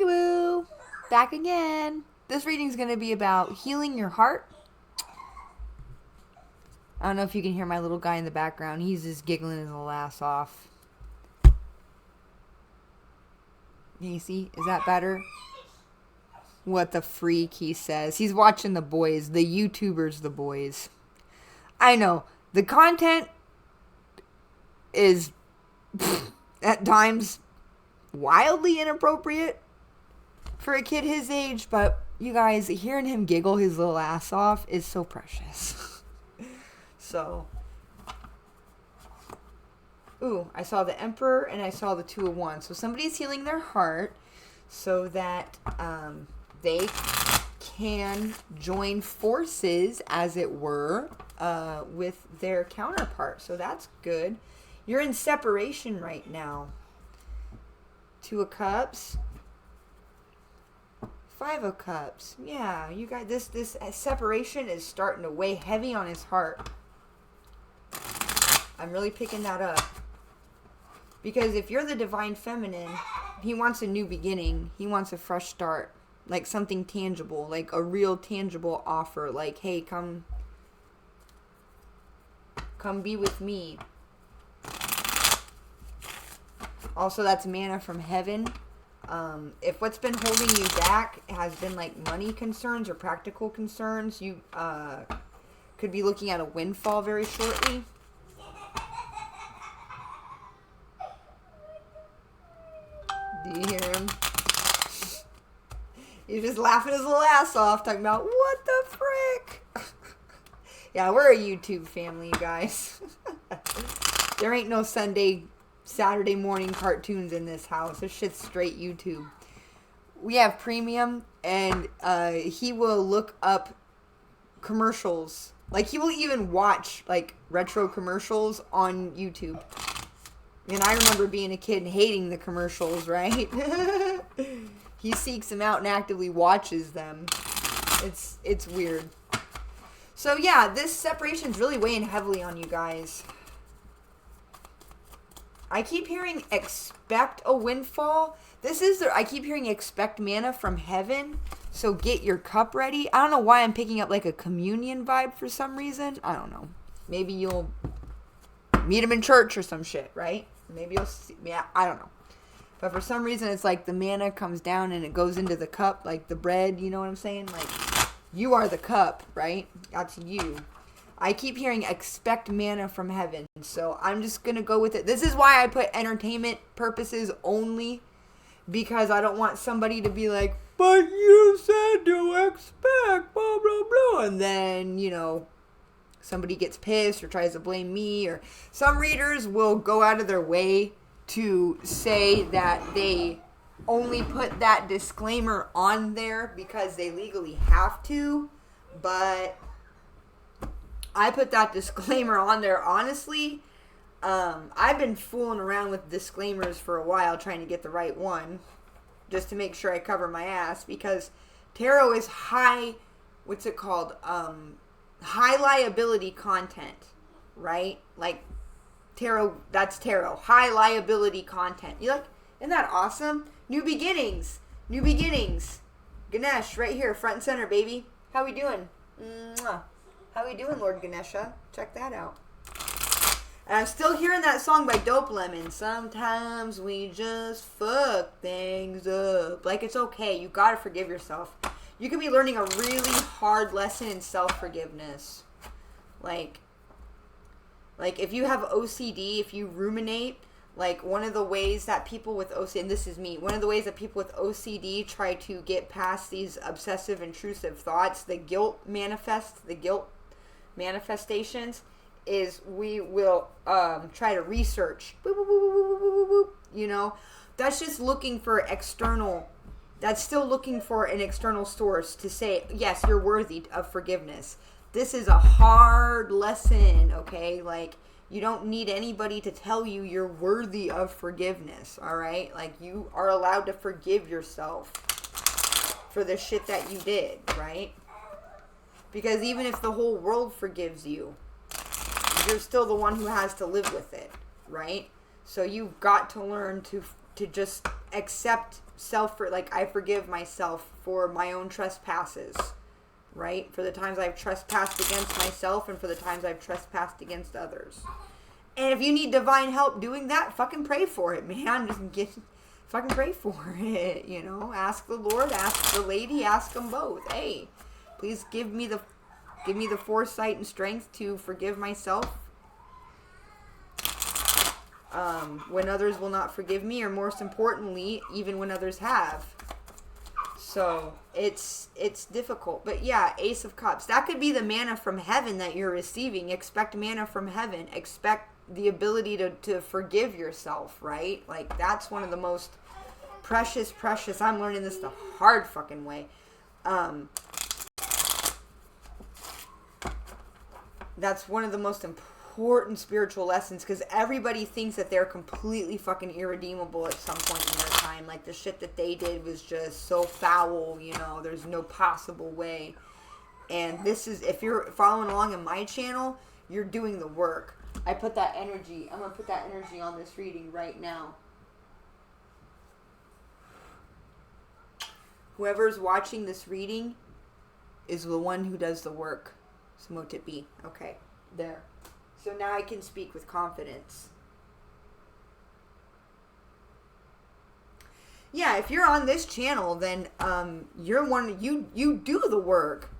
peekaboo. Back again. This reading is going to be about healing your heart. I don't know if you can hear my little guy in the background. He's just giggling his little ass off. Can you see? Is that better? What the freak, he says. He's watching the boys. The YouTubers, the boys. I know. The content is at times wildly inappropriate for a kid his age, but you guys, hearing him giggle his little ass off is so precious. So, ooh, I saw the Emperor and I saw the Two of Wands. So somebody's healing their heart so that they can join forces, as it were, with their counterpart. So that's good. You're in separation right now. Two of Cups. Five of Cups. Yeah, you guys, this separation is starting to weigh heavy on his heart. I'm really picking that up. Because if you're the divine feminine, he wants a new beginning. He wants a fresh start. Like something tangible. Like a real tangible offer. Like, hey, come be with me. Also, that's manna from heaven. If what's been holding you back has been like money concerns or practical concerns, you could be looking at a windfall very shortly. Do you hear him? He's just laughing his little ass off, talking about, what the frick? Yeah, we're a YouTube family, you guys. There ain't no Saturday morning cartoons in this house. This shit's straight YouTube. We have premium, and he will look up commercials. Like, he will even watch, like, retro commercials on YouTube. And I remember being a kid and hating the commercials, right? He seeks them out and actively watches them. It's weird. So, yeah, this separation's really weighing heavily on you guys. I keep hearing expect a windfall. I keep hearing expect manna from heaven. So get your cup ready. I don't know why I'm picking up like a communion vibe for some reason. I don't know. Maybe you'll meet him in church or some shit, right? Maybe you'll see. Yeah, I don't know. But for some reason, it's like the manna comes down and it goes into the cup, like the bread. You know what I'm saying? Like, you are the cup, right? That's you. I keep hearing expect manna from heaven, so I'm just going to go with it. This is why I put entertainment purposes only, because I don't want somebody to be like, but you said to expect, blah, blah, blah. And then, you know, somebody gets pissed or tries to blame me, or some readers will go out of their way to say that they only put that disclaimer on there because they legally have to, but I put that disclaimer on there honestly. I've been fooling around with disclaimers for a while trying to get the right one just to make sure I cover my ass, because tarot is high liability content, right? Like tarot, that's tarot. High liability content. You like, isn't that awesome? New beginnings. Ganesh, right here, front and center, baby. How we doing? Mwah. How we doing, Lord Ganesha? Check that out. And I'm still hearing that song by Dope Lemon. Sometimes we just fuck things up. Like, it's okay. You gotta forgive yourself. You could be learning a really hard lesson in self-forgiveness. Like if you have OCD, if you ruminate, like one of the ways that people with OCD, and this is me, one of the ways that people with OCD try to get past these obsessive intrusive thoughts, the guilt manifestations, is we will try to research. Boop, boop, boop, boop, boop, boop, boop. You know, that's just looking for external. That's still looking for an external source to say, yes, you're worthy of forgiveness. This is a hard lesson, okay? Like, you don't need anybody to tell you you're worthy of forgiveness, all right? Like, you are allowed to forgive yourself for the shit that you did, right? Because even if the whole world forgives you, you're still the one who has to live with it, right? So you've got to learn to to just accept like I forgive myself for my own trespasses, right? For the times I've trespassed against myself and for the times I've trespassed against others. And if you need divine help doing that, fucking pray for it, man. Fucking pray for it, you know. Ask the Lord, ask the lady, ask them both. Hey, please give me the foresight and strength to forgive myself when others will not forgive me, or most importantly, even when others have. So it's difficult. But yeah, Ace of Cups. That could be the manna from heaven that you're receiving. Expect manna from heaven. Expect the ability to forgive yourself, right? Like, that's one of the most precious. I'm learning this the hard fucking way. That's one of the most important spiritual lessons, because everybody thinks that they're completely fucking irredeemable at some point in their time. Like, the shit that they did was just so foul, you know, there's no possible way. And this is, if you're following along in my channel, you're doing the work. I'm going to put that energy on this reading right now. Whoever's watching this reading is the one who does the work. So mote it be. Okay, there. So now I can speak with confidence. Yeah, if you're on this channel, then you're one, you do the work,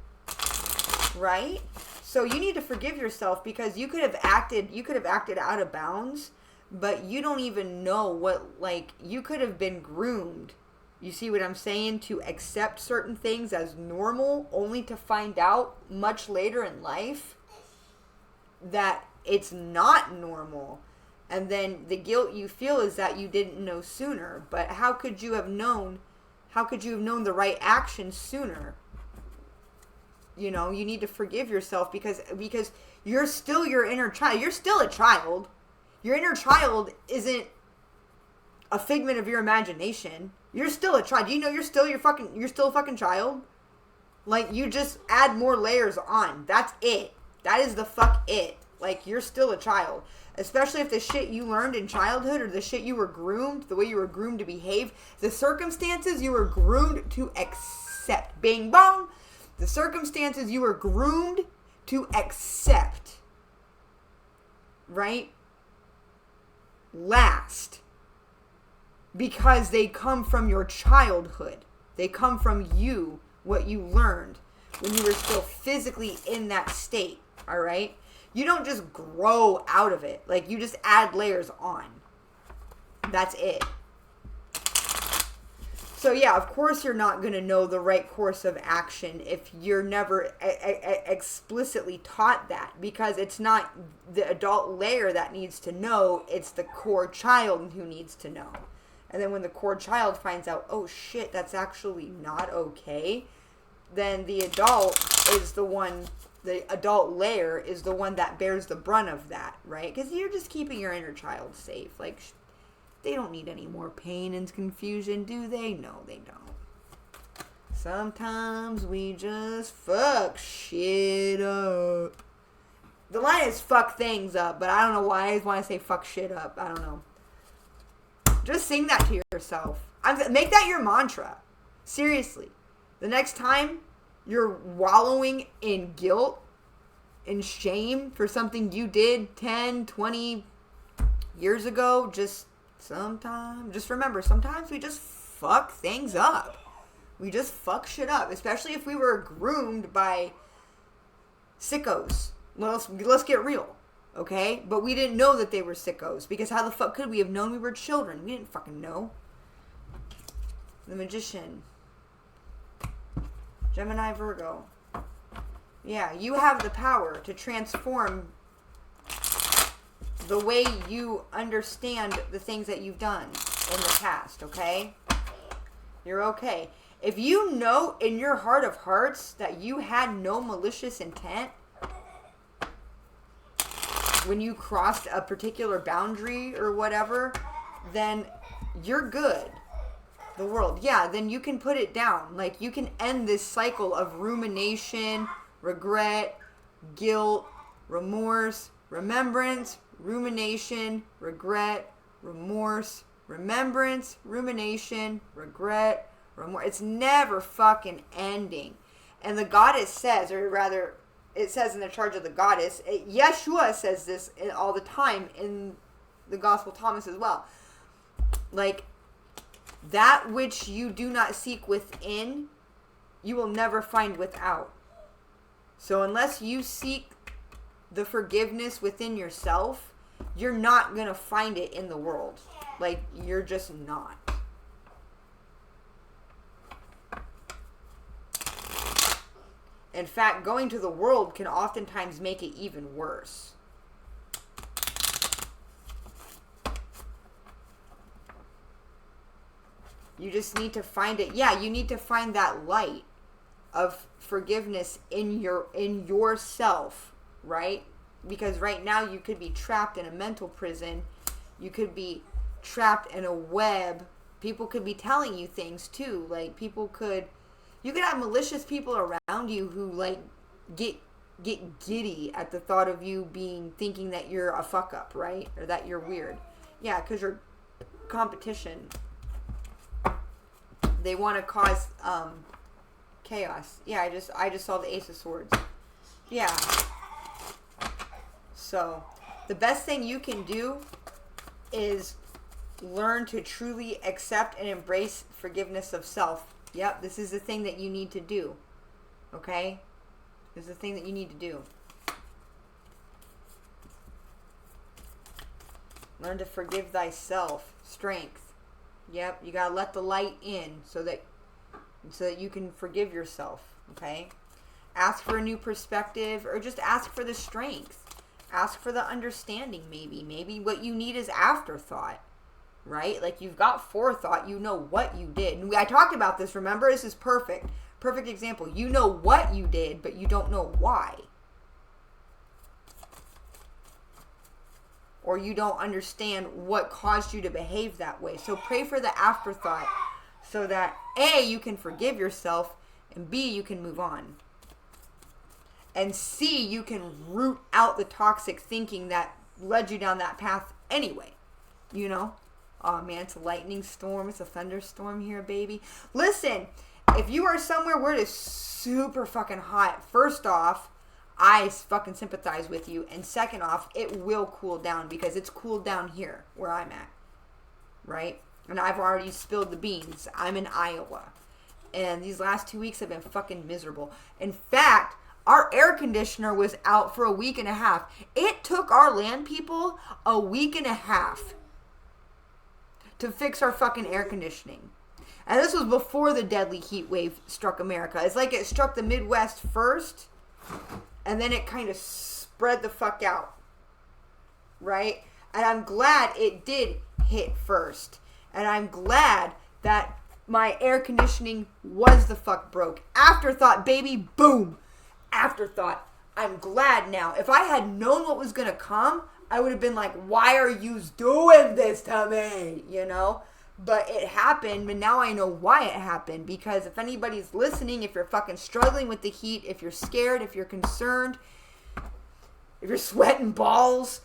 right? So you need to forgive yourself, because you could have acted out of bounds, but you don't even know what, like, you could have been groomed. You see what I'm saying? To accept certain things as normal, only to find out much later in life that it's not normal. And then the guilt you feel is that you didn't know sooner. But how could you have known the right action sooner? You know, you need to forgive yourself, because you're still your inner child. You're still a child. Your inner child isn't a figment of your imagination. You're still a child. You know you're still a fucking child. Like, you just add more layers on. That's it. That is the fuck it. Like, you're still a child. Especially if the shit you learned in childhood, or the shit you were groomed, the way you were groomed to behave, the circumstances you were groomed to accept. Bing bong. The circumstances you were groomed to accept, right? Last. Because they come from your childhood. They come from you, what you learned when you were still physically in that state, all right? You don't just grow out of it. Like, you just add layers on. That's it. So yeah, of course you're not going to know the right course of action if you're never explicitly taught that, because it's not the adult layer that needs to know, it's the core child who needs to know. And then when the core child finds out, oh shit, that's actually not okay, then the adult layer is the one that bears the brunt of that, right? Because you're just keeping your inner child safe. Like, they don't need any more pain and confusion, do they? No, they don't. Sometimes we just fuck shit up. The line is fuck things up, but I don't know why I want to say fuck shit up. I don't know. Just sing that to yourself. Make that your mantra. Seriously. The next time you're wallowing in guilt and shame for something you did 10, 20 years ago, just remember, sometimes we just fuck things up. We just fuck shit up, especially if we were groomed by sickos. Let's get real, okay? But we didn't know that they were sickos, because how the fuck could we have known we were children? We didn't fucking know. The Magician. Gemini, Virgo. Yeah, you have the power to transform the way you understand the things that you've done in the past, okay? You're okay. If you know in your heart of hearts that you had no malicious intent when you crossed a particular boundary or whatever, then you're good. The world. Yeah, then you can put it down. Like, you can end this cycle of rumination, regret, guilt, remorse, remembrance, rumination, regret, remorse, remembrance, rumination, regret, remorse. It's never fucking ending. And the goddess says, or rather, it says in the charge of the goddess, Yeshua says this all the time in the Gospel of Thomas as well. Like, that which you do not seek within, you will never find without. So unless you seek the forgiveness within yourself, you're not going to find it in the world. Like, you're just not. In fact, going to the world can oftentimes make it even worse. You just need to find it. Yeah, you need to find that light of forgiveness in yourself, right? Because right now you could be trapped in a mental prison. You could be trapped in a web. People could be telling you things too. Like, you could have malicious people around you who like get giddy at the thought of you thinking that you're a fuck up, right? Or that you're weird. Yeah, because you're competition. They want to cause chaos. Yeah, I just saw the Ace of Swords. Yeah. So, the best thing you can do is learn to truly accept and embrace forgiveness of self. Yep, this is the thing that you need to do. Okay? This is the thing that you need to do. Learn to forgive thyself. Strength. Yep, you gotta let the light in so that you can forgive yourself. Okay? Ask for a new perspective, or just ask for the strength. Ask for the understanding, maybe. Maybe what you need is afterthought. Right? Like, you've got forethought. You know what you did. And I talked about this, remember? This is perfect. Perfect example. You know what you did, but you don't know why. Or you don't understand what caused you to behave that way. So pray for the afterthought so that A, you can forgive yourself, and B, you can move on. And C, you can root out the toxic thinking that led you down that path anyway. You know? Oh man, it's a lightning storm. It's a thunderstorm here, baby. Listen, if you are somewhere where it is super fucking hot, first off, I fucking sympathize with you. And second off, it will cool down because it's cooled down here where I'm at. Right? And I've already spilled the beans. I'm in Iowa. And these last 2 weeks have been fucking miserable. In fact, our air conditioner was out for a week and a half. It took our land people a week and a half to fix our fucking air conditioning. And this was before the deadly heat wave struck America. It's like it struck the Midwest first, and then it kind of spread the fuck out. Right? And I'm glad it did hit first. And I'm glad that my air conditioning was the fuck broke. Afterthought, baby, boom. Afterthought. I'm glad now. If I had known what was going to come, I would have been like, why are you doing this to me? You know? But it happened, and now I know why it happened. Because if anybody's listening, if you're fucking struggling with the heat, if you're scared, if you're concerned, if you're sweating balls,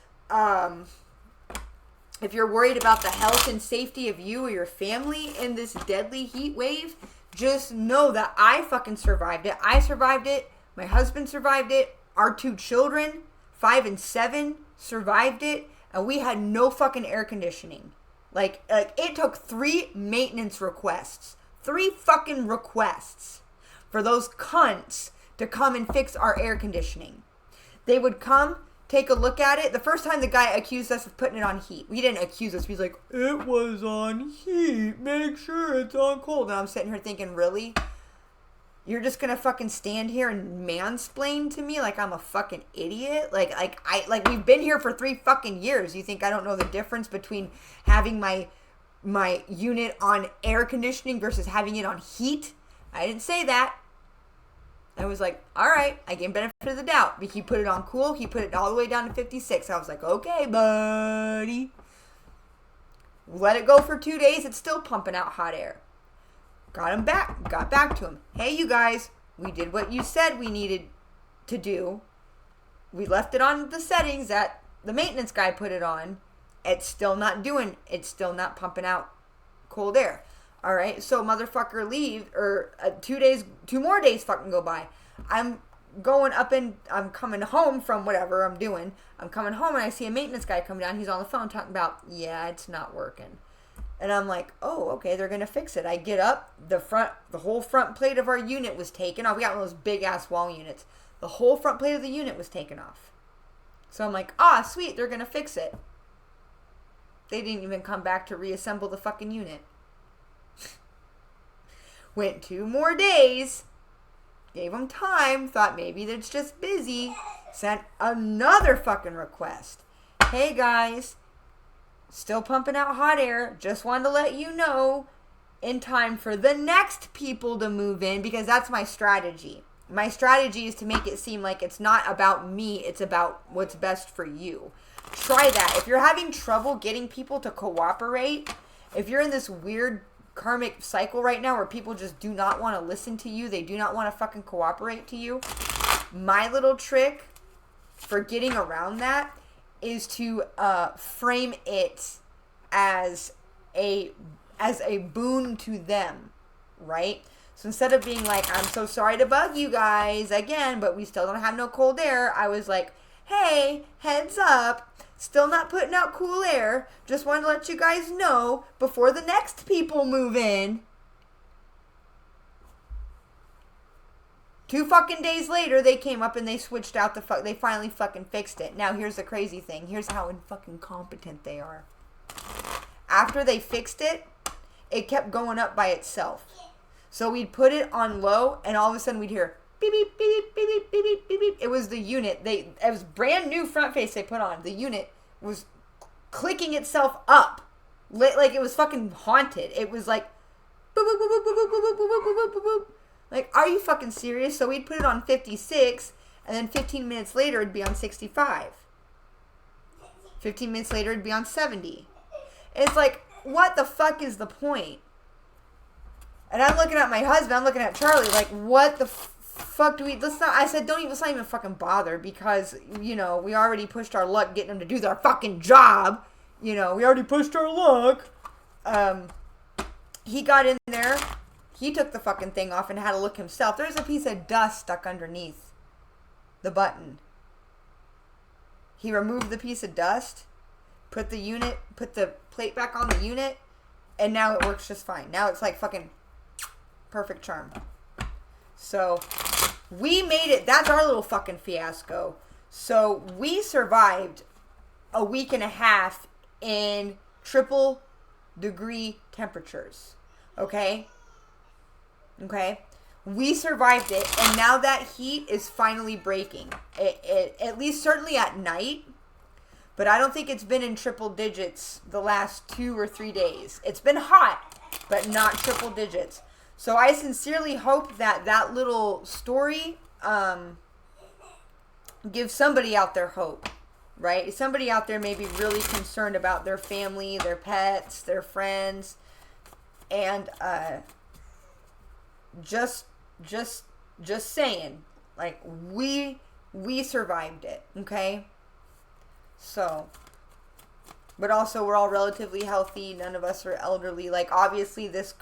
if you're worried about the health and safety of you or your family in this deadly heat wave, just know that I fucking survived it. I survived it. My husband survived it. Our 2 children, 5 and 7, survived it, and we had no fucking air conditioning. Like it took 3 maintenance requests. 3 fucking requests for those cunts to come and fix our air conditioning. They would come, take a look at it. The first time the guy accused us of putting it on heat. He didn't accuse us. He was like, it was on heat. Make sure it's on cold. And I'm sitting here thinking, really? You're just gonna fucking stand here and mansplain to me like I'm a fucking idiot? Like we've been here for 3 fucking years. You think I don't know the difference between having my unit on air conditioning versus having it on heat? I didn't say that. I was like, all right, I gave him benefit of the doubt. He put it on cool. He put it all the way down to 56. I was like, okay, buddy. Let it go for 2 days. It's still pumping out hot air. Got back to him. Hey, you guys, we did what you said we needed to do. We left it on the settings that the maintenance guy put it on, It's still not pumping out cold air. All right, so motherfucker leave, or 2 more days fucking go by. I'm coming home from whatever I'm doing. I'm coming home and I see a maintenance guy come down. He's on the phone talking about, yeah, it's not working. And I'm like, oh, okay, they're going to fix it. I get up, the whole front plate of our unit was taken off. We got one of those big ass wall units. The whole front plate of the unit was taken off. So I'm like, sweet, they're going to fix it. They didn't even come back to reassemble the fucking unit. Went 2 more days. Gave them time. Thought maybe they're just busy. Sent another fucking request. Hey guys, still pumping out hot air. Just wanted to let you know in time for the next people to move in, because that's my strategy. My strategy is to make it seem like it's not about me. It's about what's best for you. Try that. If you're having trouble getting people to cooperate, if you're in this weird karmic cycle right now where people just do not want to listen to you, they do not want to fucking cooperate to you, my little trick for getting around that is to frame it as a boon to them, right? So instead of being like, I'm so sorry to bug you guys again, but we still don't have no cold air, I was like, hey, heads up, still not putting out cool air. Just wanted to let you guys know before the next people move in. 2 fucking days later, they came up and they switched out they finally fucking fixed it. Now, here's the crazy thing. Here's how fucking competent they are. After they fixed it, it kept going up by itself. So we'd put it on low, and all of a sudden we'd hear beep, beep, beep, beep, beep, beep, beep, beep, beep. It was the unit. It was brand new front face they put on. The unit was clicking itself up. Like it was fucking haunted. It was like boop, boop, boop, boop, boop, boop, boop, boop, boop, boop, boop. Like, are you fucking serious? So we'd put it on 56, and then 15 minutes later it'd be on 65. 15 minutes later it'd be on 70. And it's like, what the fuck is the point? And I'm looking at my husband, I'm looking at Charlie, like, what the fuck do we, I said, let's not even fucking bother, because, we already pushed our luck getting them to do their fucking job. We already pushed our luck. He got in there, he took the fucking thing off and had a look himself. There's a piece of dust stuck underneath the button. He removed the piece of dust, put the plate back on the unit, and now it works just fine. Now it's like fucking perfect charm. So we made it. That's our little fucking fiasco. So we survived a week and a half in triple degree temperatures. Okay? We survived it, and now that heat is finally breaking. It at least certainly at night, but I don't think it's been in triple digits the last 2 or 3 days. It's been hot, but not triple digits. So I sincerely hope that little story gives somebody out there hope, right? Somebody out there may be really concerned about their family, their pets, their friends, and just saying, like, we survived it, okay? So, but also we're all relatively healthy. None of us are elderly. Like, obviously this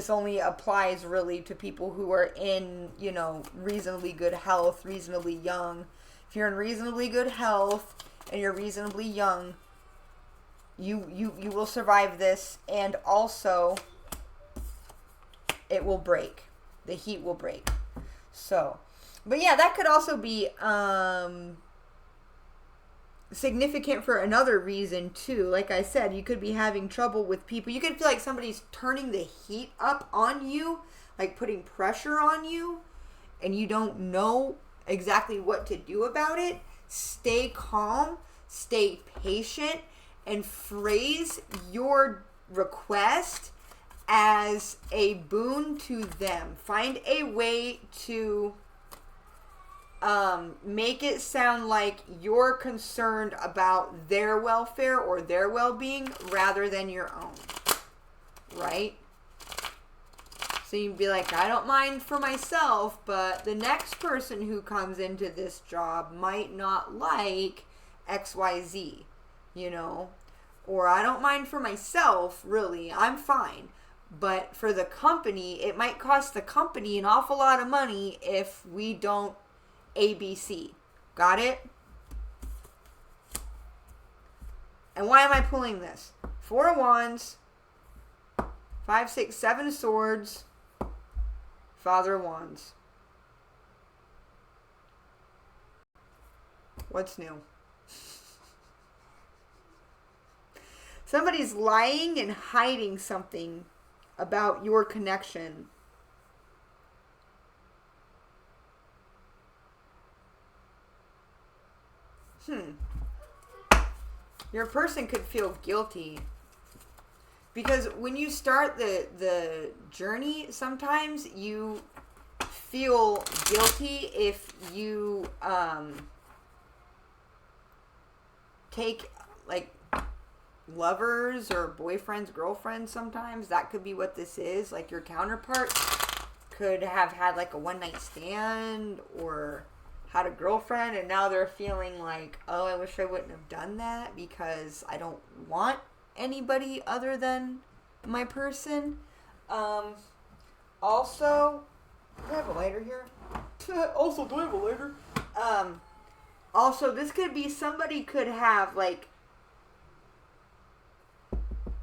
only applies really to people who are in, reasonably good health, reasonably young. If you're in reasonably good health and you're reasonably young, you will survive this, and also it will break. The heat will break. So, but yeah, that could also be significant for another reason too. Like I said, you could be having trouble with people. You could feel like somebody's turning the heat up on you, like putting pressure on you, and you don't know exactly what to do about it. Stay calm, stay patient, and phrase your request as a boon to them. Find a way to make it sound like you're concerned about their welfare or their well-being rather than your own, right? So you'd be like, I don't mind for myself, but the next person who comes into this job might not like XYZ. you know, or I don't mind for myself, really, I'm fine. But for the company, it might cost the company an awful lot of money if we don't ABC. Got it? And why am I pulling this? 4 of Wands, 5, 6, 7 of Swords, Father of Wands. What's new? Somebody's lying and hiding something about your connection. Your person could feel guilty. Because when you start the journey, sometimes you feel guilty if you take, like, lovers or boyfriends, girlfriends sometimes. That could be what this is. Like, your counterpart could have had, like, a one-night stand or had a girlfriend, and now they're feeling like, oh, I wish I wouldn't have done that because I don't want anybody other than my person. Also, do I have a lighter here? Also, do I have a lighter? Also, this could be somebody could have, like,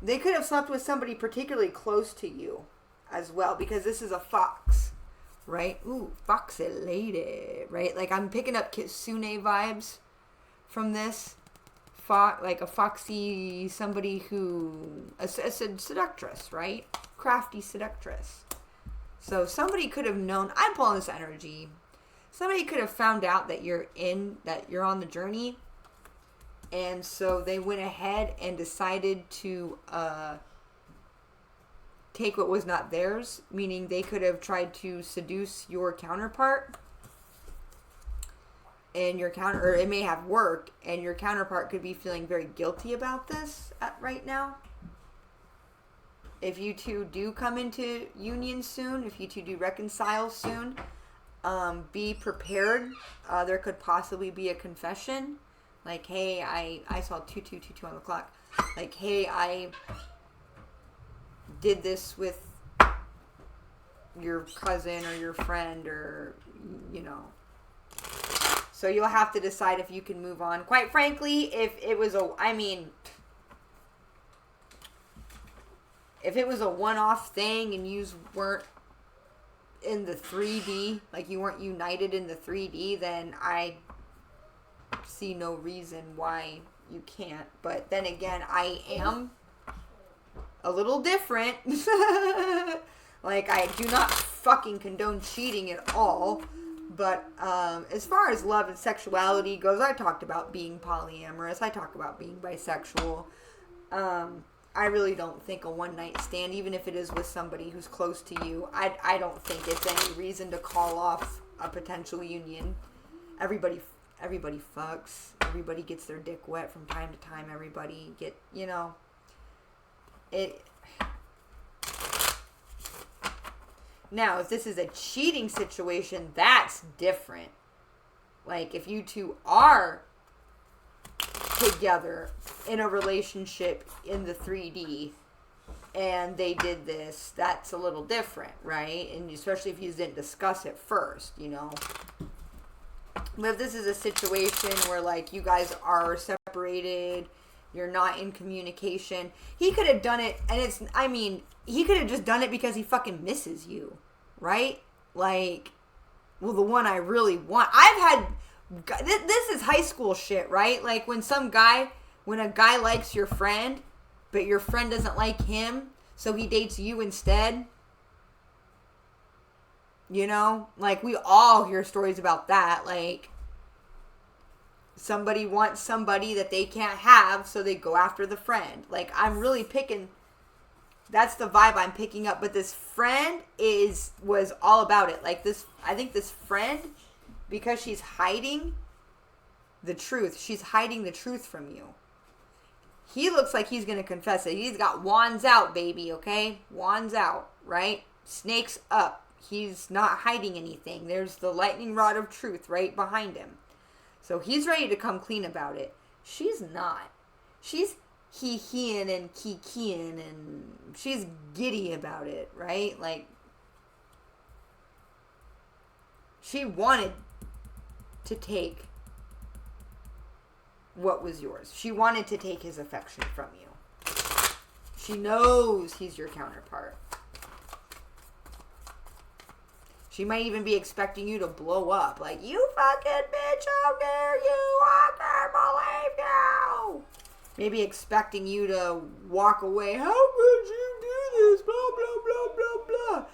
they could have slept with somebody particularly close to you as well, because this is a fox, right? Ooh, foxy lady, right? Like, I'm picking up Kitsune vibes from this. Like a foxy, somebody who, a seductress, right? Crafty seductress. So somebody could have known, I'm pulling this energy. Somebody could have found out that you're on the journey. And so they went ahead and decided to take what was not theirs. Meaning they could have tried to seduce your counterpart. And or it may have worked, and your counterpart could be feeling very guilty about this right now. If you two do come into union soon, if you two do reconcile soon, be prepared. There could possibly be a confession. Like, hey, I saw 2222 on the clock. Like, hey, I did this with your cousin or your friend, or, you know. So you'll have to decide if you can move on. Quite frankly, if it was a one-off thing and you weren't in the 3D, like you weren't united in the 3D, then I see no reason why you can't. But then again, I am a little different. Like, I do not fucking condone cheating at all. But as far as love and sexuality goes, I talked about being polyamorous. I talk about being bisexual. I really don't think a one-night stand, even if it is with somebody who's close to you, I don't think it's any reason to call off a potential union. Everybody fucks. Everybody gets their dick wet from time to time. Everybody it. Now, if this is a cheating situation, that's different. Like, if you two are together in a relationship in the 3D and they did this, that's a little different, right? And especially if you didn't discuss it first, you know. But if this is a situation where, like, you guys are separated, you're not in communication, he could have done it, and he could have just done it because he fucking misses you, right? Like, well, the one I really want. This is high school shit, right? Like, when a guy likes your friend, but your friend doesn't like him, so he dates you instead. You know? Like, we all hear stories about that. Like, somebody wants somebody that they can't have, so they go after the friend. Like, I'm really picking... That's the vibe I'm picking up. But this friend was all about it. Like, I think this friend, because she's hiding the truth. She's hiding the truth from you. He looks like he's going to confess it. He's got wands out, baby, okay? Wands out, right? Snakes up. He's not hiding anything. There's the lightning rod of truth right behind him. So he's ready to come clean about it. She's not. she's he-heing and kikiing, and she's giddy about it, right? Like, she wanted to take what was yours. She wanted to take his affection from you. She knows he's your counterpart. She might even be expecting you to blow up. Like, you fucking bitch, how dare you? I can't believe you. Maybe expecting you to walk away. How could you do this? Blah, blah, blah, blah, blah.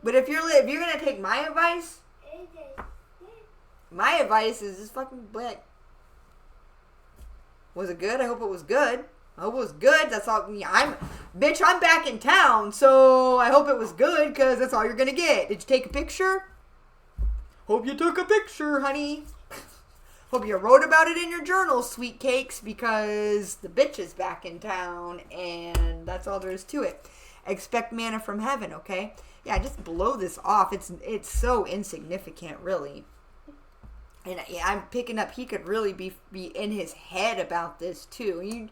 But if you're going to take my advice is just fucking blank. Was it good? I hope it was good. I hope it was good. That's all. I'm back in town, so I hope it was good, because that's all you're gonna get. Did you take a picture? Hope you took a picture, honey. Hope you wrote about it in your journal, sweet cakes, because the bitch is back in town, and that's all there is to it. Expect manna from heaven, okay? Yeah, just blow this off. It's so insignificant, really. And I'm picking up, he could really be in his head about this, too. You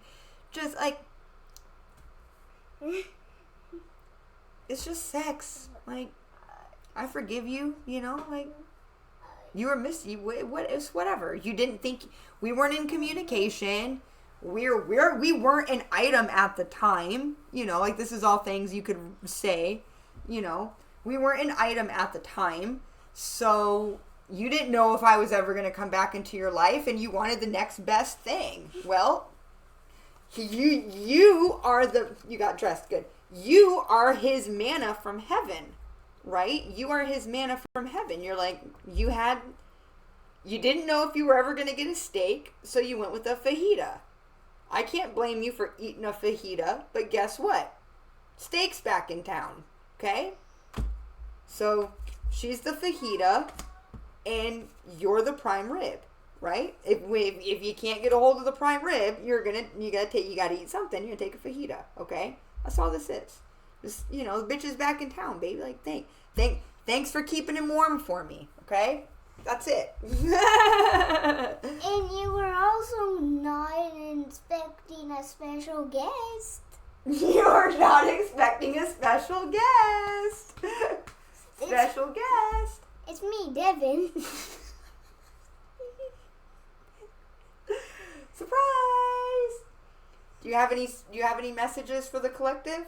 just, like, it's just sex. Like, I forgive you, like, you were whatever. You didn't think, we weren't in communication. We weren't an item at the time, like, this is all things you could say, we weren't an item at the time, so you didn't know if I was ever going to come back into your life, and you wanted the next best thing. Well, you got dressed good. You are his manna from heaven, right? You are his manna from heaven. You're like, you didn't know if you were ever going to get a steak, so you went with a fajita. I can't blame you for eating a fajita, but guess what? Steak's back in town, okay? So she's the fajita, and you're the prime rib, right? If you can't get a hold of the prime rib, you gotta eat something. You're gonna take a fajita, okay? That's all this is. Just, the bitch is back in town, baby. Like, thanks for keeping him warm for me, okay? That's it. And you were also not expecting a special guest. You're not expecting a special guest. Special guest. It's me, Devin. Surprise! Do you have any messages for the collective?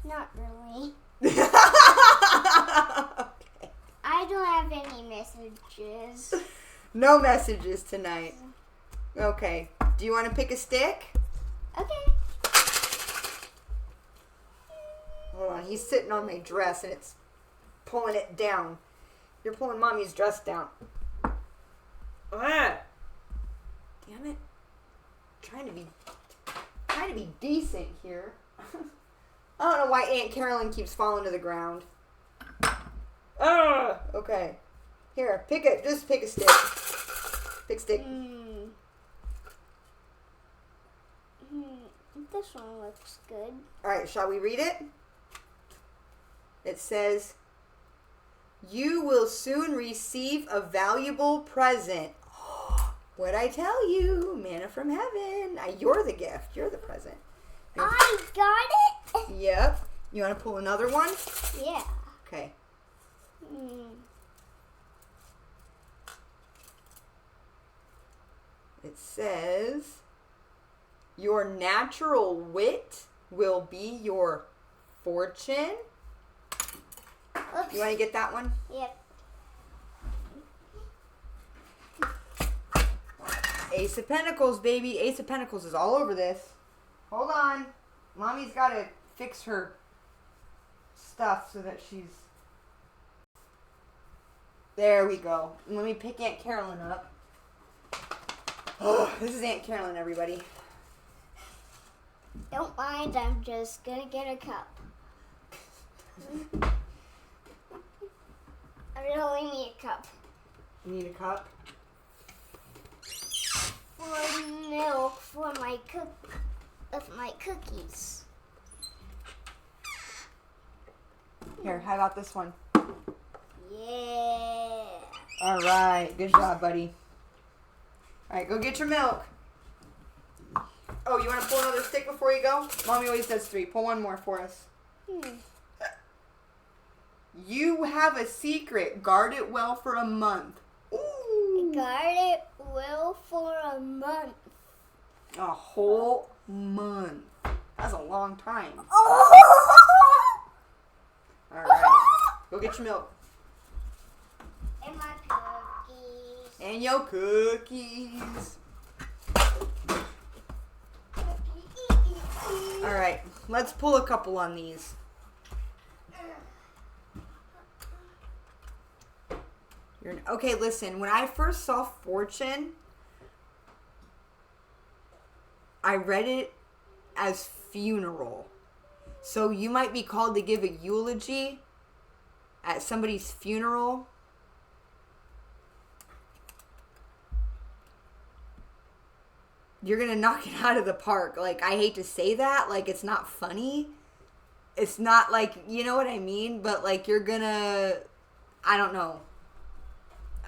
Not really. Okay. I don't have any messages. No messages tonight. Okay. Do you want to pick a stick? Okay. Hold on. He's sitting on my dress and it's pulling it down. You're pulling mommy's dress down. Ah! Damn it. Trying to be decent here. I don't know why Aunt Carolyn keeps falling to the ground. Okay. Here, just pick a stick. Pick a stick. This one looks good. Alright, shall we read it? It says, you will soon receive a valuable present. What'd I tell you? Manna from heaven. You're the gift. You're the present. I got it? Yep. You want to pull another one? Yeah. Okay. It says, your natural wit will be your fortune. Oops. You want to get that one? Yep. Ace of Pentacles, baby. Ace of Pentacles is all over this. Hold on. Mommy's got to fix her stuff so that she's... There we go. Let me pick Aunt Carolyn up. Oh, this is Aunt Carolyn, everybody. Don't mind, I'm just gonna get a cup. I really need a cup. You need a cup? For milk for my cookies. Here, how about this one? Yeah. All right. Good job, buddy. All right, go get your milk. Oh, you want to pull another stick before you go? Mommy always does 3. Pull one more for us. You have a secret. Guard it well for a month. Ooh. Guard it well for a month. A whole month. That's a long time. All right. Go get your milk. And my cookies. And your cookies. All right. Let's pull a couple on these. Okay, listen. When I first saw Fortune, I read it as funeral. So you might be called to give a eulogy at somebody's funeral. You're going to knock it out of the park. Like, I hate to say that. Like, it's not funny. It's not like, you know what I mean? But, like, you're going to, I don't know.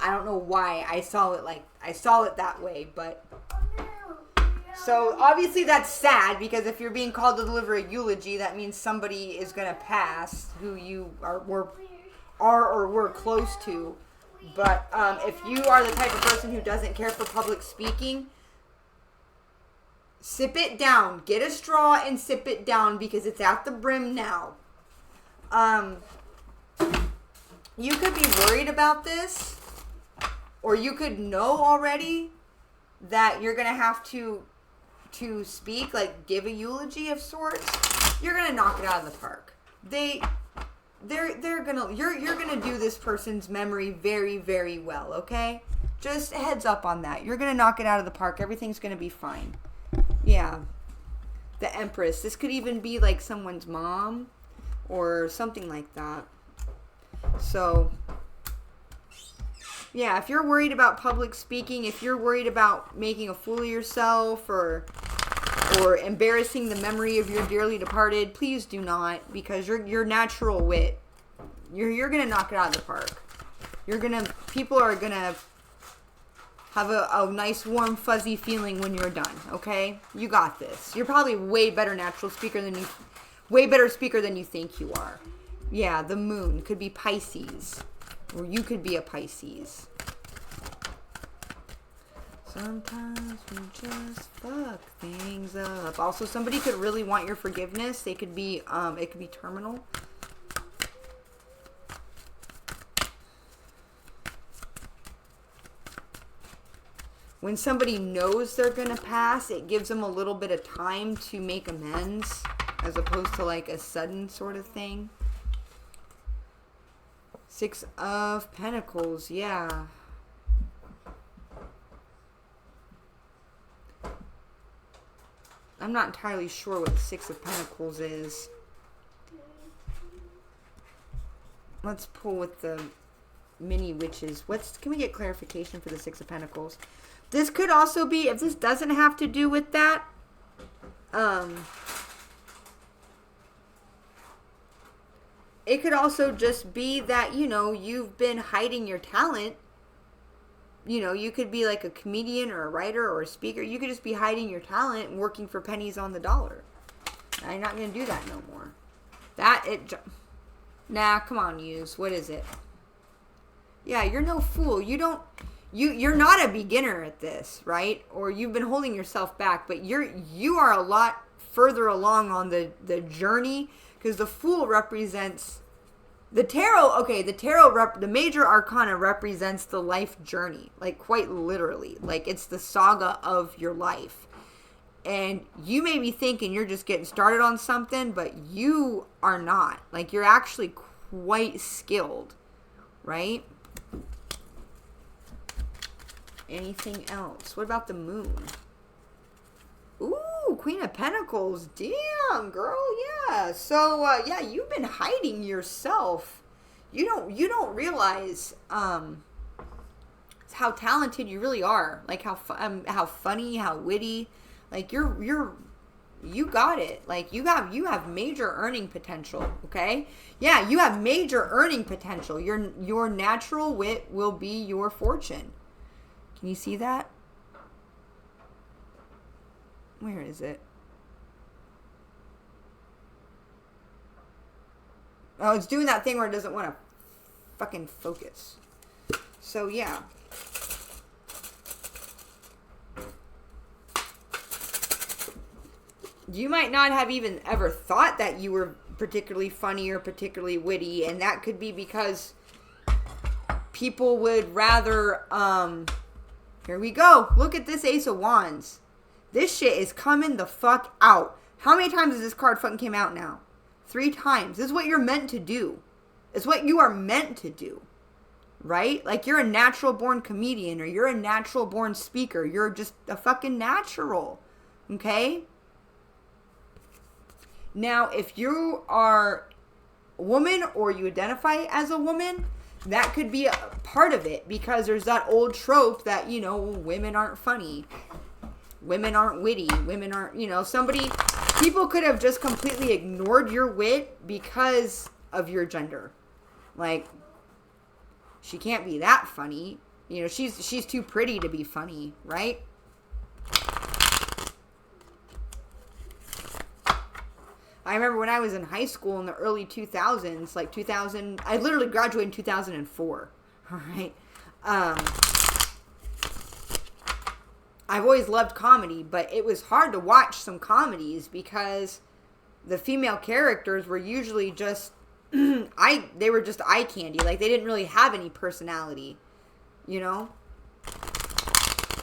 I don't know why I saw it that way, but so obviously that's sad because if you're being called to deliver a eulogy, that means somebody is going to pass who you are or were close to. But if you are the type of person who doesn't care for public speaking, sip it down. Get a straw and sip it down because it's at the brim now. You could be worried about this. Or you could know already that you're gonna have to speak, like give a eulogy of sorts. You're gonna knock it out of the park. You're gonna do this person's memory very, very well. Okay, just a heads up on that. You're gonna knock it out of the park. Everything's gonna be fine. Yeah, the Empress. This could even be like someone's mom or something like that. So. Yeah, if you're worried about public speaking, if you're worried about making a fool of yourself or embarrassing the memory of your dearly departed, please do not, because your natural wit, you're gonna knock it out of the park. People are gonna have a nice warm fuzzy feeling when you're done. Okay, you got this. You're probably way better speaker than you think you are. Yeah, the moon could be Pisces. Or you could be a Pisces. Sometimes we just fuck things up. Also, somebody could really want your forgiveness. They could be, it could be terminal. When somebody knows they're gonna pass, it gives them a little bit of time to make amends, as opposed to like a sudden sort of thing. 6 of Pentacles, yeah. I'm not entirely sure what the 6 of Pentacles is. Let's pull with the mini witches. Can we get clarification for the 6 of Pentacles? This could also be, if this doesn't have to do with that, it could also just be that, you've been hiding your talent. You could be like a comedian or a writer or a speaker. You could just be hiding your talent and working for pennies on the dollar. I'm not going to do that no more. Nah, come on, Muse. What is it? Yeah, you're no fool. You're not a beginner at this, right? Or you've been holding yourself back, but you are a lot further along on the journey. Because the Fool represents the tarot. Okay, the major arcana represents the life journey, like quite literally. Like it's the saga of your life. And you may be thinking you're just getting started on something, but you are not. Like you're actually quite skilled, right? Anything else? What about the moon? Ooh, Queen of Pentacles. Damn, girl. Yeah. So, yeah, you've been hiding yourself. You don't realize how talented you really are. Like how funny, how witty. Like you're You got it. Like, you have major earning potential, okay? Yeah, you have major earning potential. Your natural wit will be your fortune. Can you see that? Where is it? Oh, it's doing that thing where it doesn't want to fucking focus. So, yeah. You might not have even ever thought that you were particularly funny or particularly witty, and that could be because people would rather, here we go. Look at this Ace of Wands. This shit is coming the fuck out. How many times has this card fucking came out now? 3 times. This is what you're meant to do. It's what you are meant to do. Right? Like, you're a natural born comedian, or you're a natural born speaker. You're just a fucking natural. Okay? Now, if you are a woman or you identify as a woman, that could be a part of it, because there's that old trope that, you know, women aren't funny. Women aren't witty. Women aren't, you know, people could have just completely ignored your wit because of your gender. Like, she can't be that funny. You know, she's too pretty to be funny, right? I remember when I was in high school in the early 2000s, like 2000, I literally graduated in 2004, all right? I've always loved comedy, but it was hard to watch some comedies because the female characters were usually just, they were just eye candy. Like, they didn't really have any personality, you know?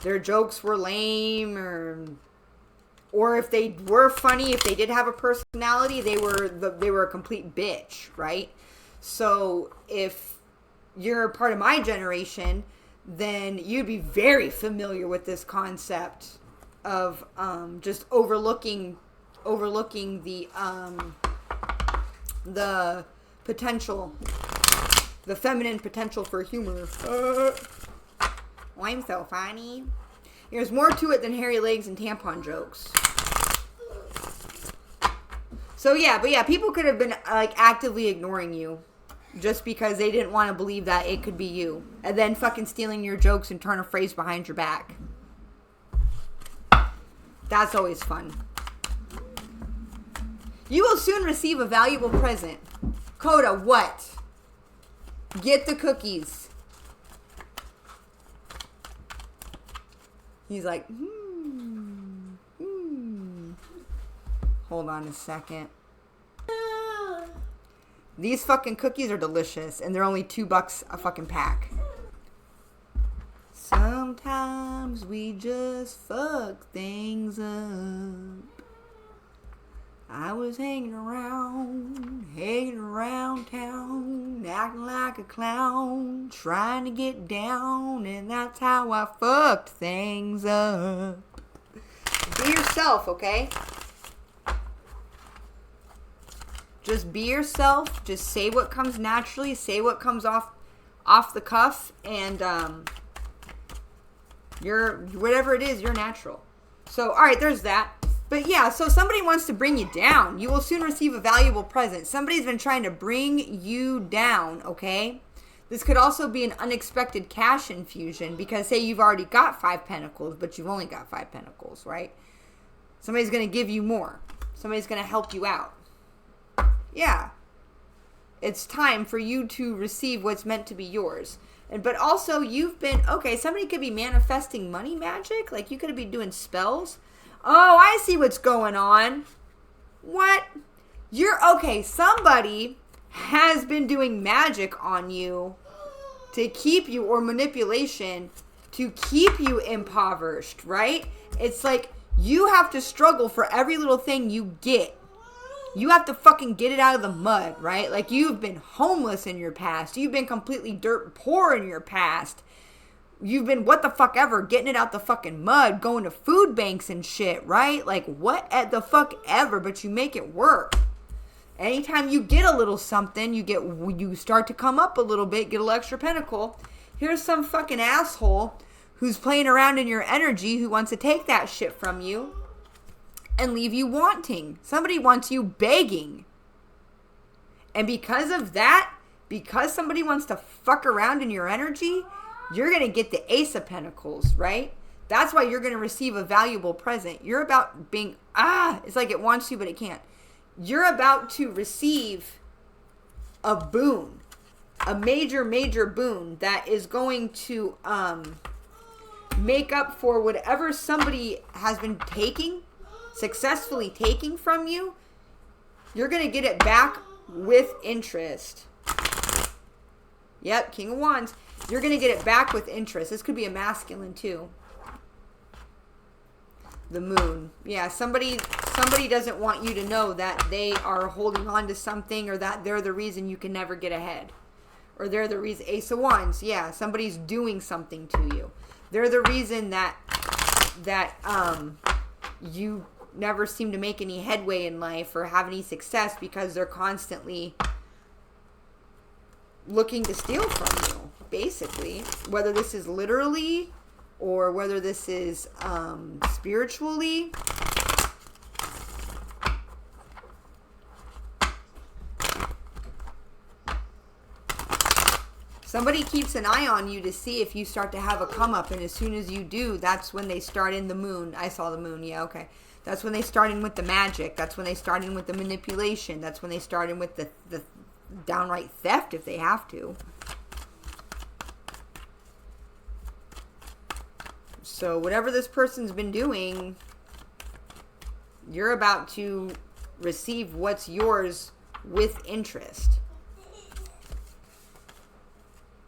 Their jokes were lame, or if they were funny, if they did have a personality, they were a complete bitch, right? So if you're part of my generation, then you'd be very familiar with this concept of just overlooking the potential, the feminine potential for humor. I'm so funny. There's more to it than hairy legs and tampon jokes. So yeah, but yeah, people could have been like actively ignoring you just because they didn't want to believe that it could be you, and then fucking stealing your jokes and turn a phrase behind your back. That's always fun. You will soon receive a valuable present. Coda, what? Get the cookies. He's like, Hold on a second. These fucking cookies are delicious, and they're only $2 a fucking pack. Sometimes we just fuck things up. I was hanging around town, acting like a clown, trying to get down, and that's how I fucked things up. Be yourself, okay? Just be yourself. Just say what comes naturally. Say what comes off the cuff, and you're whatever it is, you're natural. So, all right, there's that. But yeah, so somebody wants to bring you down. You will soon receive a valuable present. Somebody's been trying to bring you down, okay? This could also be an unexpected cash infusion because say you've already got 5 pentacles, but you've only got 5 pentacles, right? Somebody's going to give you more. Somebody's going to help you out. Yeah. It's time for you to receive what's meant to be yours. But also you've been, okay, somebody could be manifesting money magic. Like you could be doing spells. Oh, I see what's going on. What? Okay, somebody has been doing magic on you to keep you, or manipulation to keep you impoverished, right? It's like you have to struggle for every little thing you get. You have to fucking get it out of the mud, right? Like you've been homeless in your past. You've been completely dirt poor in your past. You've been what the fuck ever, getting it out the fucking mud, going to food banks and shit, right? Like what at the fuck ever, but you make it work. Anytime you get a little something, you start to come up a little bit, get a little extra pentacle. Here's some fucking asshole who's playing around in your energy who wants to take that shit from you. and leave you wanting. Somebody wants you begging. And because of that, because somebody wants to fuck around in your energy, you're going to get the Ace of Pentacles, right? That's why you're going to receive a valuable present. You're about being, it's like it wants to, but it can't. You're about to receive a boon, a major, major boon that is going to make up for whatever somebody has been successfully taking from you. You're going to get it back with interest. Yep, King of Wands. You're going to get it back with interest. This could be a masculine too. The moon. Yeah, somebody doesn't want you to know that they are holding on to something, or that they're the reason you can never get ahead. Or they're the reason. Ace of Wands. Yeah, somebody's doing something to you. They're the reason that you never seem to make any headway in life or have any success, because they're constantly looking to steal from you, basically. Whether this is literally or whether this is spiritually. Somebody keeps an eye on you to see if you start to have a come up, and as soon as you do, that's when they start in the moon. I saw the moon, yeah, okay. That's when they start in with the magic. That's when they start in with the manipulation. That's when they start in with the downright theft if they have to. So whatever this person's been doing, you're about to receive what's yours with interest.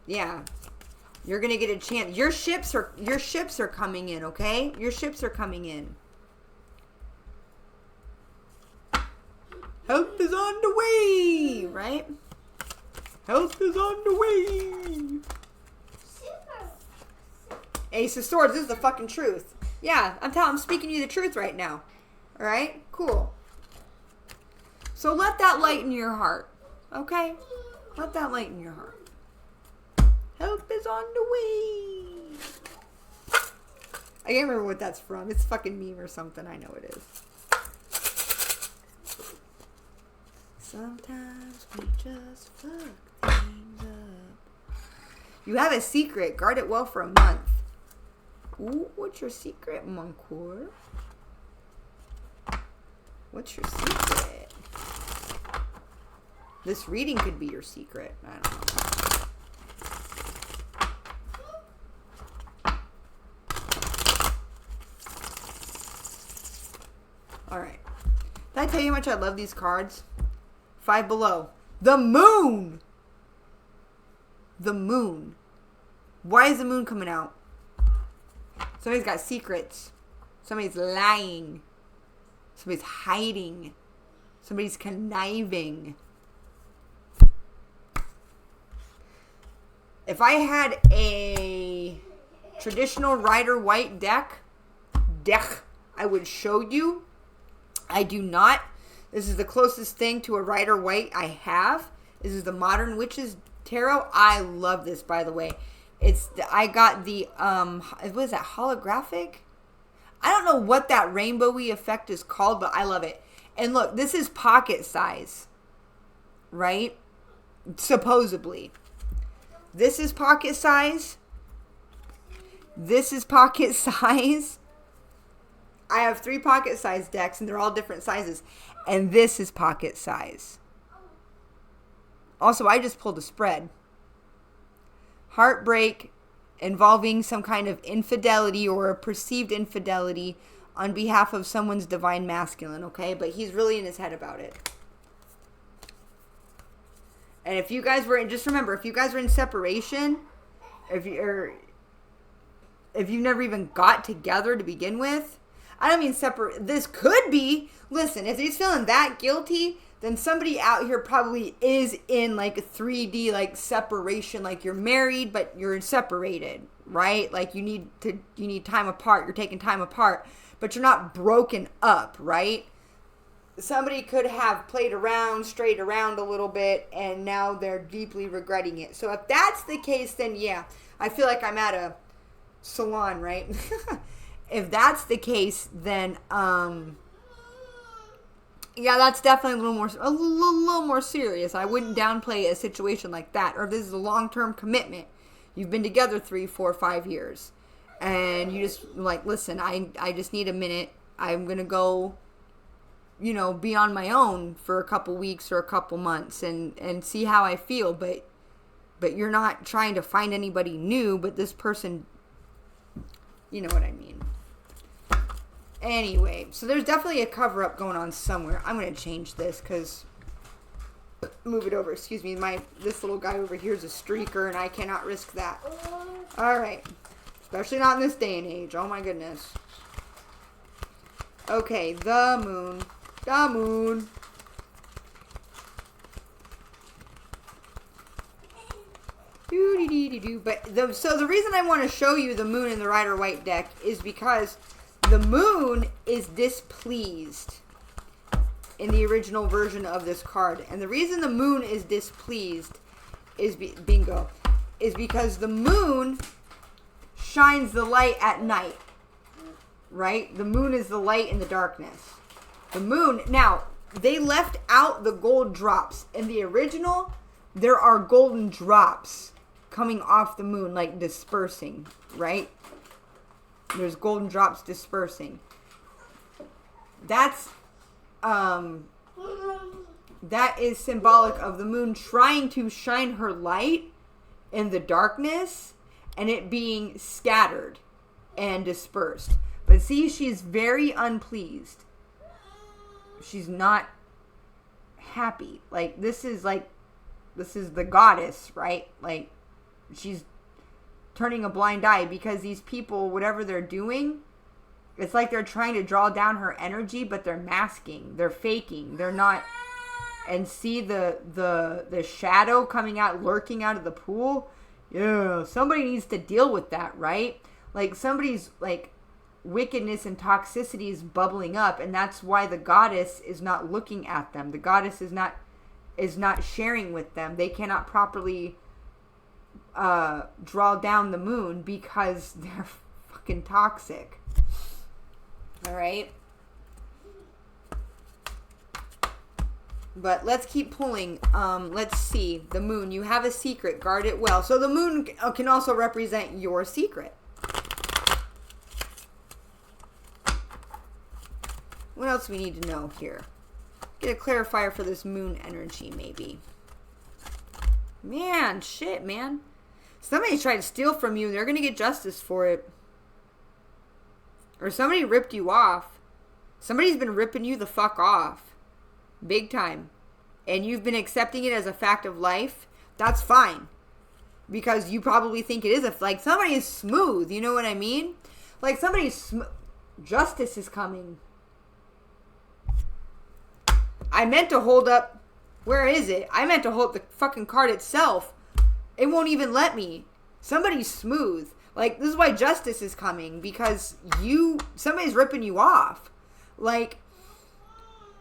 Yeah. You're going to get a chance. Your ships are coming in, okay? Your ships are coming in. Help is on the way, right? Help is on the way. Ace of Swords, this is the fucking truth. Yeah, I'm speaking you the truth right now. All right? Cool. So let that light in your heart. Okay? Let that light in your heart. Help is on the way. I can't remember what that's from. It's a fucking meme or something. I know it is. Sometimes we just fuck things up. You have a secret. Guard it well for a month. Ooh, what's your secret, Moncor? What's your secret? This reading could be your secret. I don't know. Alright. Did I tell you how much I love these cards? 5 below. The moon! The moon. Why is the moon coming out? Somebody's got secrets. Somebody's lying. Somebody's hiding. Somebody's conniving. If I had a traditional Rider-Waite deck, I would show you. I do not. This is the closest thing to a Rider-Waite I have. This is the Modern Witches Tarot. I love this, by the way. I got the, what is that, holographic? I don't know what that rainbowy effect is called, but I love it. And look, this is pocket size, right? Supposedly. This is pocket size. This is pocket size. I have 3 pocket size decks, and they're all different sizes. And this is pocket size. Also, I just pulled a spread. Heartbreak involving some kind of infidelity or a perceived infidelity on behalf of someone's divine masculine, okay? But he's really in his head about it. And if you guys were, just remember, if you guys were in separation, if you've never even got together to begin with, I don't mean separate. This could be, listen, if he's feeling that guilty, then somebody out here probably is in like a 3D like separation, like you're married but you're separated, right? Like you need time apart, you're taking time apart, but you're not broken up, right? Somebody could have played around, strayed around a little bit, and now they're deeply regretting it. So if that's the case, then yeah, I feel like I'm at a salon, right? If that's the case, then Yeah, that's definitely a little more serious. I wouldn't downplay a situation like that. Or if this is a long-term commitment, you've been together 3, 4, 5 years, and you just like, listen, I just need a minute. I'm gonna go, be on my own for a couple weeks or a couple months and see how I feel. But you're not trying to find anybody new. But this person, you know what I mean. Anyway, so there's definitely a cover-up going on somewhere. I'm going to change this because... Move it over. Excuse me. This little guy over here is a streaker, and I cannot risk that. Alright. Especially not in this day and age. Oh, my goodness. Okay, the moon. The moon. Doo-dee-dee-dee-doo. So the reason I want to show you the moon in the Rider-Waite deck is because... the moon is displeased in the original version of this card. And the reason the moon is displeased is, is because the moon shines the light at night. Right? The moon is the light in the darkness. The moon, now, they left out the gold drops. In the original, there are golden drops coming off the moon, like dispersing, right? There's golden drops dispersing. That is symbolic of the moon trying to shine her light in the darkness and it being scattered and dispersed. But see, she's very unpleased. She's not happy. Like, this is the goddess, right? Like, she's turning a blind eye because these people, whatever they're doing, it's like they're trying to draw down her energy, but they're masking, they're faking, they're not. And see the shadow coming out, lurking out of the pool. Yeah, somebody needs to deal with that, right? Like, somebody's like wickedness and toxicity is bubbling up, and that's why the goddess is not looking at them. The goddess is not sharing with them. They cannot properly draw down the moon because they're fucking toxic. All right. But let's keep pulling. Let's see. The moon. You have a secret. Guard it well. So the moon can also represent your secret. What else do we need to know here? Get a clarifier for this moon energy, maybe. Man, shit, man. Somebody's trying to steal from you and they're going to get justice for it. Or somebody ripped you off. Somebody's been ripping you the fuck off. Big time. And you've been accepting it as a fact of life. That's fine. Because you probably think it is like somebody is smooth. You know what I mean? Like somebody's justice is coming. I meant to hold up. Where is it? I meant to hold the fucking card itself. It won't even let me. Somebody's smooth. Like, this is why justice is coming. Because somebody's ripping you off. Like,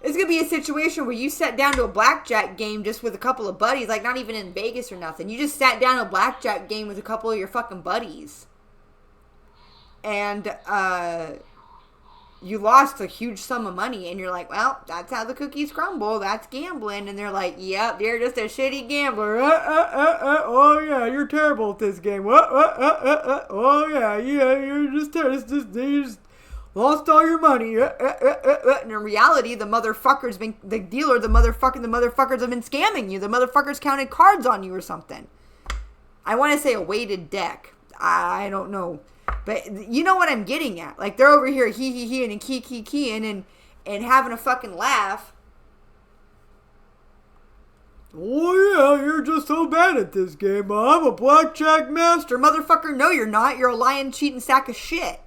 it's going to be a situation where you sat down to a blackjack game just with a couple of buddies. Like, not even in Vegas or nothing. You just sat down to a blackjack game with a couple of your fucking buddies. And, you lost a huge sum of money, and you're like, well, that's how the cookies crumble. That's gambling. And they're like, yep, you're just a shitty gambler. Oh, yeah, you're terrible at this game. Oh, yeah, you're just you just lost all your money. And in reality, the motherfucker's been, the motherfuckers have been scamming you. The motherfuckers counted cards on you or something. I want to say a weighted deck. I don't know. But you know what I'm getting at. Like, they're over here he and keying and having a fucking laugh. Oh, yeah, you're just so bad at this game. I'm a blackjack master. Motherfucker, no, you're not. You're a lying, cheating sack of shit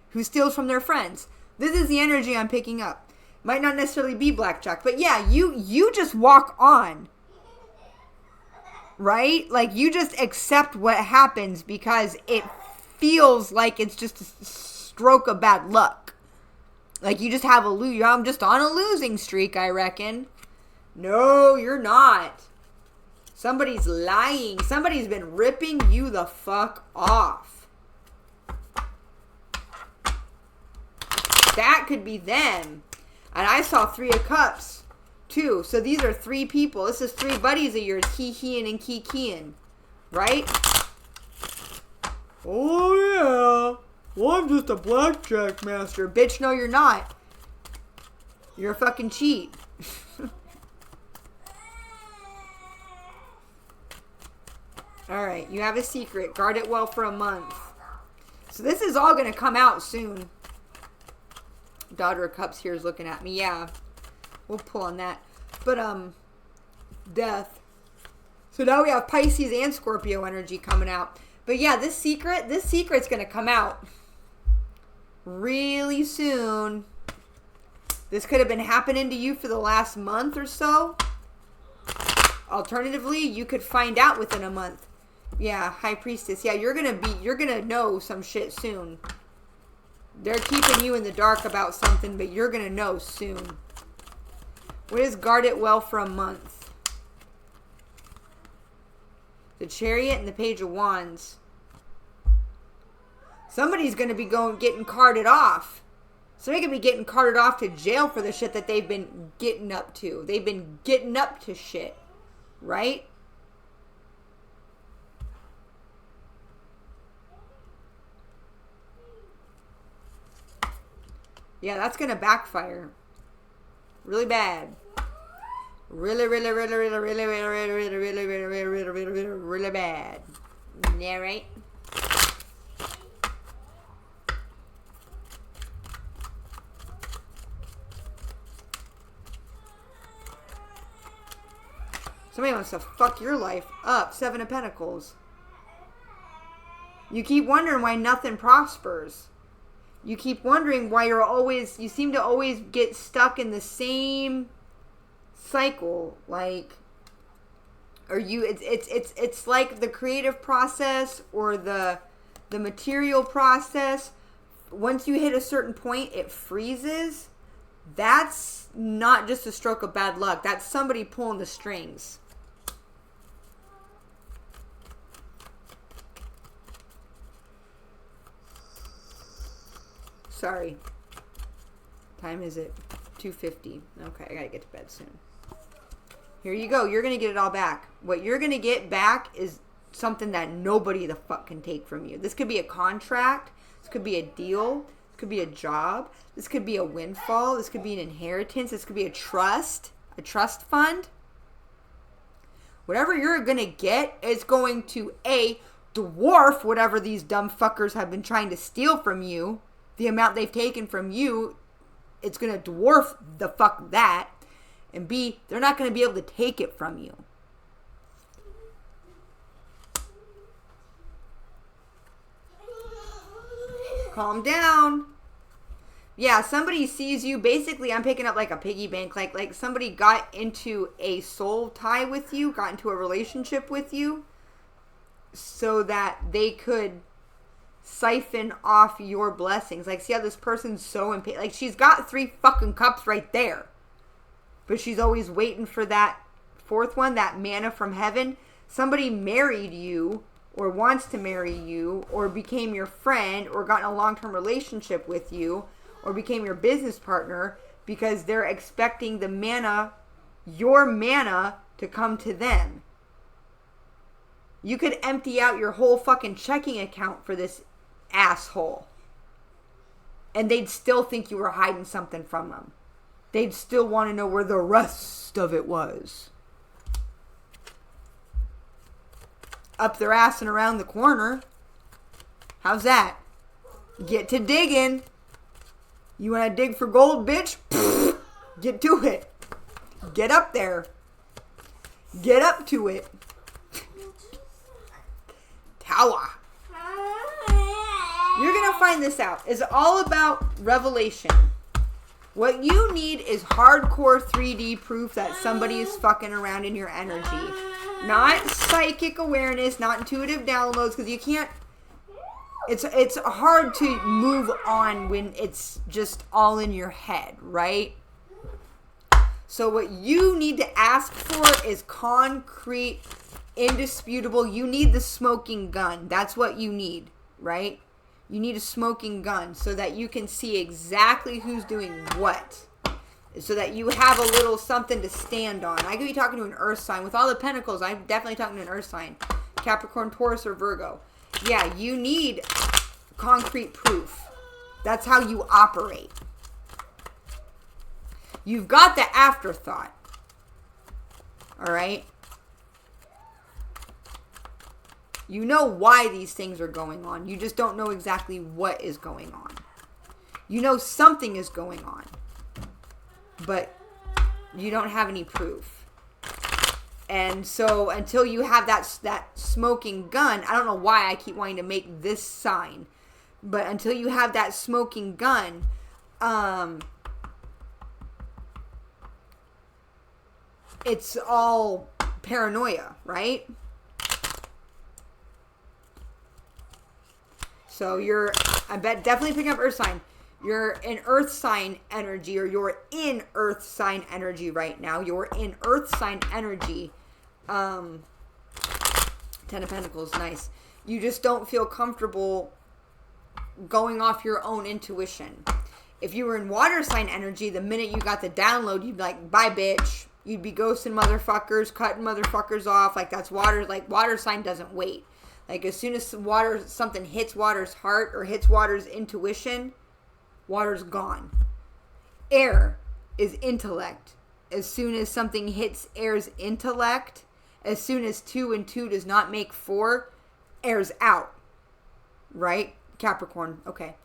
who steals from their friends. This is the energy I'm picking up. Might not necessarily be blackjack. But, yeah, you just walk on. Right? Like, you just accept what happens because it feels like it's just a stroke of bad luck. Like you just have I'm just on a losing streak, I reckon. No, you're not. Somebody's lying. Somebody's been ripping you the fuck off. That could be them. And I saw 3 of Cups, too. So these are 3 people. This is 3 buddies of yours, he-heing and kikiing. Right? Oh, yeah. Well, I'm just a blackjack master. Bitch, no, you're not. You're a fucking cheat. Alright, you have a secret. Guard it well for a month. So this is all going to come out soon. Daughter of Cups here is looking at me. Yeah, we'll pull on that. But, Death. So now we have Pisces and Scorpio energy coming out. But yeah, this secret's going to come out really soon. This could have been happening to you for the last month or so. Alternatively, you could find out within a month. Yeah, High Priestess. Yeah, you're gonna know some shit soon. They're keeping you in the dark about something, but you're gonna know soon. What is guard it well for a month? The Chariot and the Page of Wands. Somebody's gonna be getting carted off. Somebody could be getting carted off to jail for the shit that they've been getting up to. They've been getting up to shit. Right? Yeah, that's going to backfire. Really bad. Really, really, really, really, really, really, really, really, really, really, really, really, really, really bad. Yeah, right? Somebody wants to fuck your life up. 7 of Pentacles. You keep wondering why nothing prospers. You keep wondering why you seem to always get stuck in the same cycle. Like, it's like the creative process or the material process. Once you hit a certain point, it freezes. That's not just a stroke of bad luck. That's somebody pulling the strings. Sorry. Time is it? 2:50. Okay, I gotta get to bed soon. Here you go. You're gonna get it all back. What you're gonna get back is something that nobody the fuck can take from you. This could be a contract. This could be a deal. This could be a job. This could be a windfall. This could be an inheritance. This could be a trust fund. Whatever you're gonna get is going to dwarf whatever these dumb fuckers have been trying to steal from you. The amount they've taken from you, it's going to dwarf the fuck that. And B, they're not going to be able to take it from you. Calm down. Yeah, somebody sees you. Basically, I'm picking up like a piggy bank. Like somebody got into a soul tie with you, got into a relationship with you, so that they could siphon off your blessings. Like, see how this person's so impatient? Like, she's got 3 fucking cups right there, but she's always waiting for that 4th one, that manna from heaven. Somebody married you or wants to marry you or became your friend or got in a long-term relationship with you or became your business partner because they're expecting the manna, your manna, to come to them. You could empty out your whole fucking checking account for this asshole, and they'd still think you were hiding something from them. They'd still want to know where the rest of it was. Up their ass and around the corner. How's that? Get to digging. You want to dig for gold, bitch? Get to it. Get up there. Get up to it. Tower. You're going to find this out. It's all about revelation. What you need is hardcore 3D proof that somebody is fucking around in your energy. Not psychic awareness, not intuitive downloads, because you can't... It's hard to move on when it's just all in your head, right? So what you need to ask for is concrete, indisputable. You need the smoking gun. That's what you need, right? You need a smoking gun so that you can see exactly who's doing what. so that you have a little something to stand on. I could be talking to an earth sign. With all the pentacles, I'm definitely talking to an earth sign. Capricorn, Taurus, or Virgo. Yeah, you need concrete proof. That's how you operate. You've got the afterthought. All right? You know why these things are going on. You just don't know exactly what is going on. You know something is going on, but you don't have any proof. And so until you have that smoking gun, I don't know why I keep wanting to make this sign, but until you have that smoking gun, it's all paranoia, right? So I bet definitely picking up earth sign. You're in earth sign energy, or you're in earth sign energy right now. You're in earth sign energy. 10 of Pentacles, nice. You just don't feel comfortable going off your own intuition. If you were in water sign energy, the minute you got the download, you'd be like, bye bitch. You'd be ghosting motherfuckers, cutting motherfuckers off. Like, that's water. Like, water sign doesn't wait. Like, as soon as something hits water's heart or hits water's intuition, water's gone. Air is intellect. As soon as something hits air's intellect, as soon as 2 and 2 does not make 4, air's out. Right? Capricorn. Okay.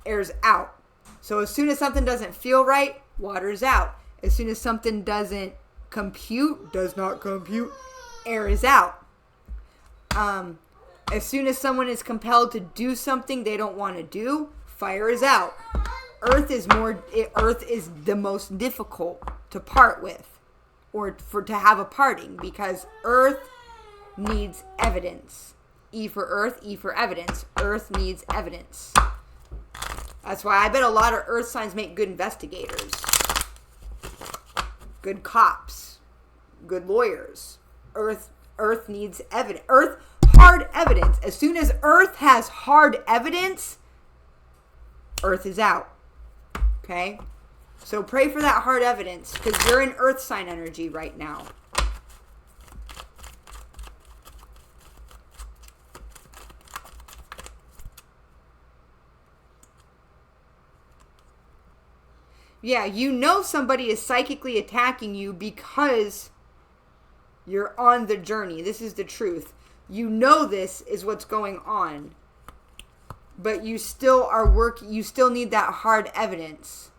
Air's out. So as soon as something doesn't feel right, water's out. As soon as something does not compute, air is out. As soon as someone is compelled to do something they don't want to do, fire is out. Earth is the most difficult to part with, or to have a parting, because Earth needs evidence. E for Earth, E for evidence. Earth needs evidence. That's why I bet a lot of Earth signs make good investigators, good cops, good lawyers. Earth needs evidence. Hard evidence. As soon as Earth has hard evidence, Earth is out. Okay? So pray for that hard evidence, because you're in Earth sign energy right now. Yeah, you know somebody is psychically attacking you because you're on the journey. This is the truth. You know this is what's going on. But you still you still need that hard evidence.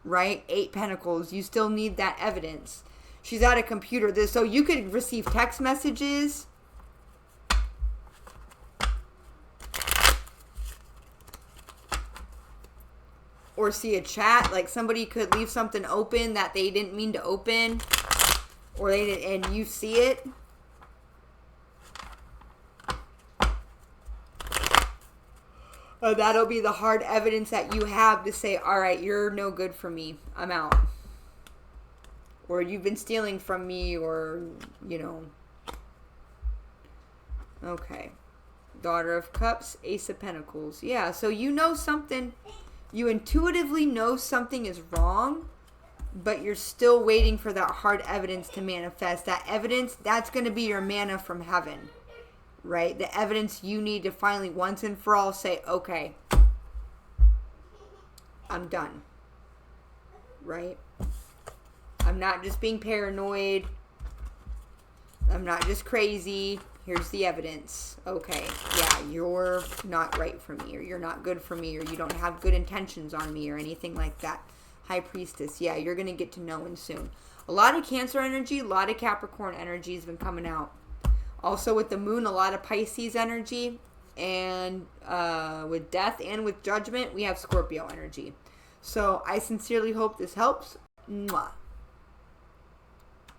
Right? 8 Pentacles. You still need that evidence. She's at a computer. So you could receive text messages. Or see a chat. Like, somebody could leave something open that they didn't mean to open. Or they didn't, and you see it. That'll be the hard evidence that you have to say, all right, you're no good for me. I'm out. Or you've been stealing from me, or, Okay. Daughter of Cups, Ace of Pentacles. Yeah, so you know something. You intuitively know something is wrong, but you're still waiting for that hard evidence to manifest. That evidence, that's going to be your manna from heaven. Right? The evidence you need to finally, once and for all, say, okay, I'm done. Right? I'm not just being paranoid. I'm not just crazy. Here's the evidence. Okay, yeah, you're not right for me, or you're not good for me, or you don't have good intentions on me, or anything like that. High Priestess, yeah, you're going to get to knowing soon. A lot of Cancer energy, a lot of Capricorn energy has been coming out. Also with the moon, a lot of Pisces energy. And with death and with judgment, we have Scorpio energy. So I sincerely hope this helps. Mwah.